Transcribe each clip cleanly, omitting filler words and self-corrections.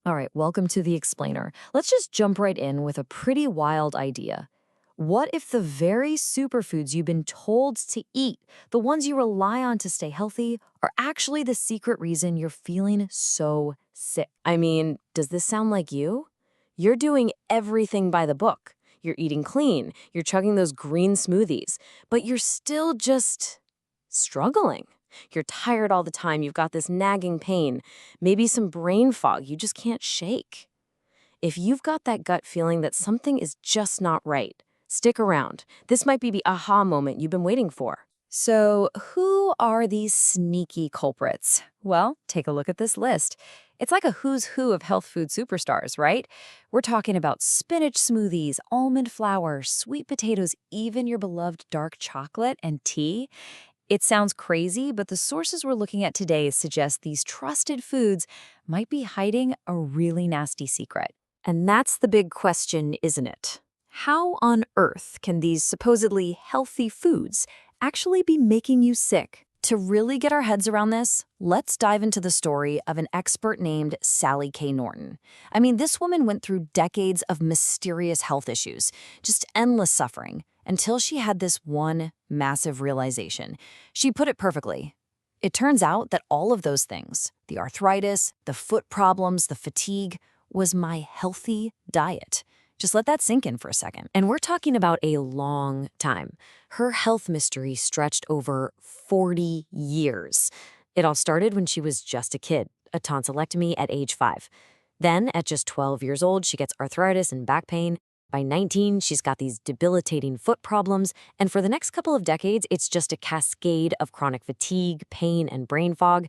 All right, welcome to the explainer. Let's just jump right in with a pretty wild idea. What if the very superfoods you've been told to eat, the ones you rely on to stay healthy, are actually the secret reason you're feeling so sick? I mean, does this sound like you? You're doing everything by the book. You're eating clean, you're chugging those green smoothies, but you're still just struggling. You're tired all the time, you've got this nagging pain, maybe some brain fog you just can't shake. If you've got that gut feeling that something is just not right, stick around. This might be the aha moment you've been waiting for. So, who are these sneaky culprits? Well, take a look at this list. It's like a who's who of health food superstars, right? We're talking about spinach smoothies, almond flour, sweet potatoes, even your beloved dark chocolate and tea. It sounds crazy, but the sources we're looking at today suggest these trusted foods might be hiding a really nasty secret. And that's the big question, isn't it? How on earth can these supposedly healthy foods actually be making you sick? To really get our heads around this, let's dive into the story of an expert named Sally K. Norton. I mean, this woman went through decades of mysterious health issues, just endless suffering, until she had this one massive realization. She put it perfectly. It turns out that all of those things, the arthritis, the foot problems, the fatigue, was my healthy diet. Just let that sink in for a second. And we're talking about a long time. Her health mystery stretched over 40 years. It all started when she was just a kid, a tonsillectomy at age 5. Then, at just 12 years old, she gets arthritis and back pain. By 19, she's got these debilitating foot problems, and for the next couple of decades, it's just a cascade of chronic fatigue, pain, and brain fog.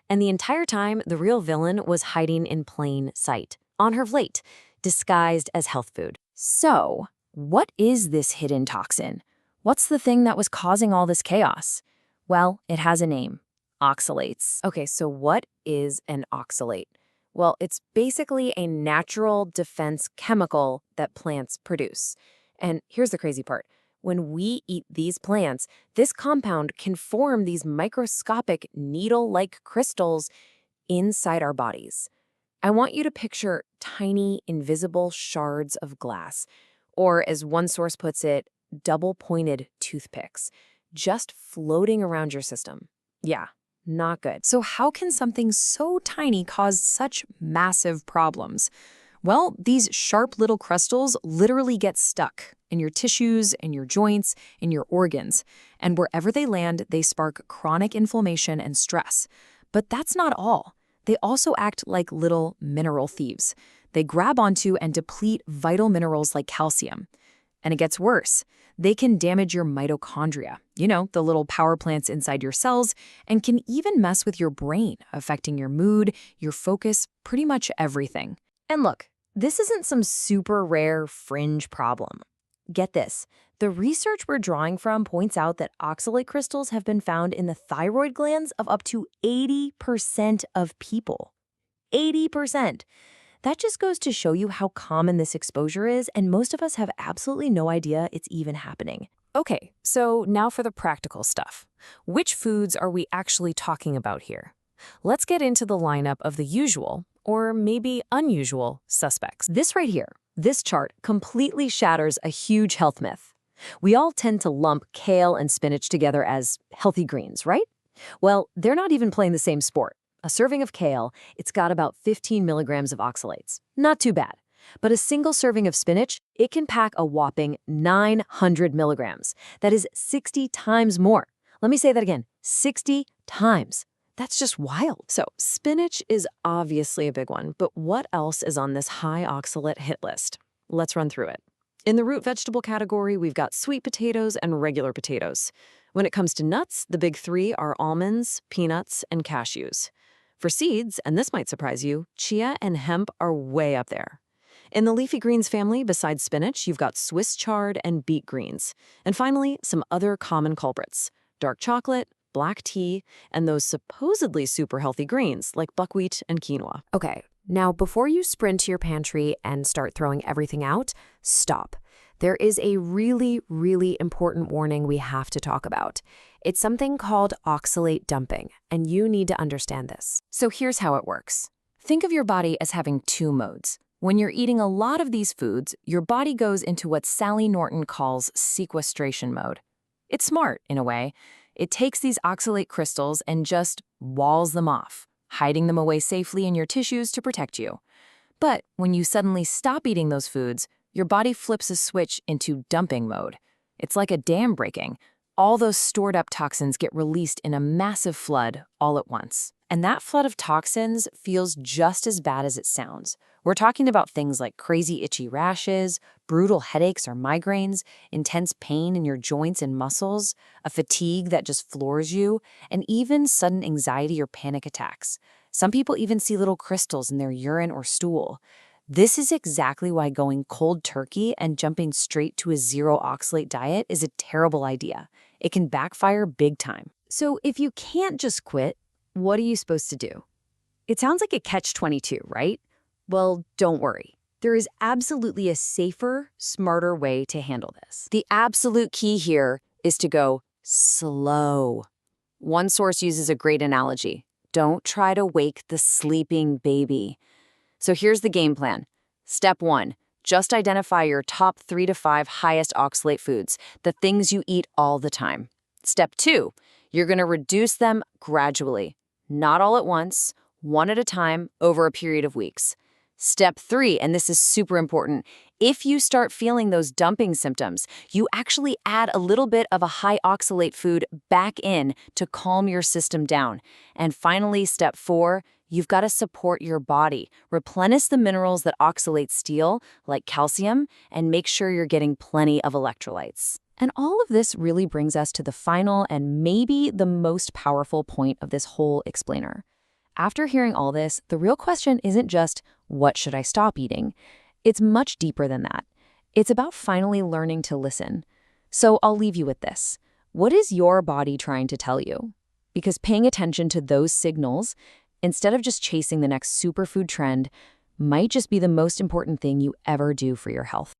And the entire time, the real villain was hiding in plain sight, on her plate, disguised as health food. So, what is this hidden toxin? What's the thing that was causing all this chaos? Well, it has a name: oxalates. Okay, so what is an oxalate? Well, it's basically a natural defense chemical that plants produce. And here's the crazy part. When we eat these plants, this compound can form these microscopic needle-like crystals inside our bodies. I want you to picture tiny, invisible shards of glass, or as one source puts it, double-pointed toothpicks, just floating around your system. Yeah. Not good. So how can something so tiny cause such massive problems? Well, these sharp little crystals literally get stuck in your tissues, in your joints, in your organs. And wherever they land, they spark chronic inflammation and stress. But that's not all. They also act like little mineral thieves. They grab onto and deplete vital minerals like calcium. And it gets worse. They can damage your mitochondria, the little power plants inside your cells, and can even mess with your brain, affecting your mood, your focus, pretty much everything. And look, this isn't some super rare fringe problem. Get this. The research we're drawing from points out that oxalate crystals have been found in the thyroid glands of up to 80% of people. 80%. That just goes to show you how common this exposure is, and most of us have absolutely no idea it's even happening. Okay, so now for the practical stuff. Which foods are we actually talking about here? Let's get into the lineup of the usual, or maybe unusual, suspects. This right here, this chart, completely shatters a huge health myth. We all tend to lump kale and spinach together as healthy greens, right? Well, they're not even playing the same sport. A serving of kale, it's got about 15 milligrams of oxalates. Not too bad. But a single serving of spinach, it can pack a whopping 900 milligrams. That is 60 times more. Let me say that again, 60 times. That's just wild. So spinach is obviously a big one, but what else is on this high oxalate hit list? Let's run through it. In the root vegetable category, we've got sweet potatoes and regular potatoes. When it comes to nuts, the big three are almonds, peanuts, and cashews. For seeds, and this might surprise you, chia and hemp are way up there. In the leafy greens family, besides spinach, you've got Swiss chard and beet greens. And finally, some other common culprits: dark chocolate, black tea, and those supposedly super healthy greens like buckwheat and quinoa. Okay, now before you sprint to your pantry and start throwing everything out, stop. There is a really, really important warning we have to talk about. It's something called oxalate dumping, and you need to understand this. So here's how it works. Think of your body as having two modes. When you're eating a lot of these foods, your body goes into what Sally Norton calls sequestration mode. It's smart, in a way. It takes these oxalate crystals and just walls them off, hiding them away safely in your tissues to protect you. But when you suddenly stop eating those foods, your body flips a switch into dumping mode. It's like a dam breaking. All those stored up toxins get released in a massive flood all at once. And that flood of toxins feels just as bad as it sounds. We're talking about things like crazy itchy rashes, brutal headaches or migraines, intense pain in your joints and muscles, a fatigue that just floors you, and even sudden anxiety or panic attacks. Some people even see little crystals in their urine or stool. This is exactly why going cold turkey and jumping straight to a zero-oxalate diet is a terrible idea. It can backfire big time. So if you can't just quit, what are you supposed to do? It sounds like a catch-22, right? Well, don't worry. There is absolutely a safer, smarter way to handle this. The absolute key here is to go slow. One source uses a great analogy. Don't try to wake the sleeping baby. So here's the game plan. Step 1, just identify your top 3 to 5 highest oxalate foods, the things you eat all the time. Step 2, you're going to reduce them gradually, not all at once, one at a time over a period of weeks. Step 3, and this is super important, if you start feeling those dumping symptoms, you actually add a little bit of a high oxalate food back in to calm your system down. And finally, step 4, you've got to support your body. Replenish the minerals that oxalates steal, like calcium, and make sure you're getting plenty of electrolytes. And all of this really brings us to the final and maybe the most powerful point of this whole explainer. After hearing all this, the real question isn't just, what should I stop eating? It's much deeper than that. It's about finally learning to listen. So I'll leave you with this. What is your body trying to tell you? Because paying attention to those signals, instead of just chasing the next superfood trend, might just be the most important thing you ever do for your health.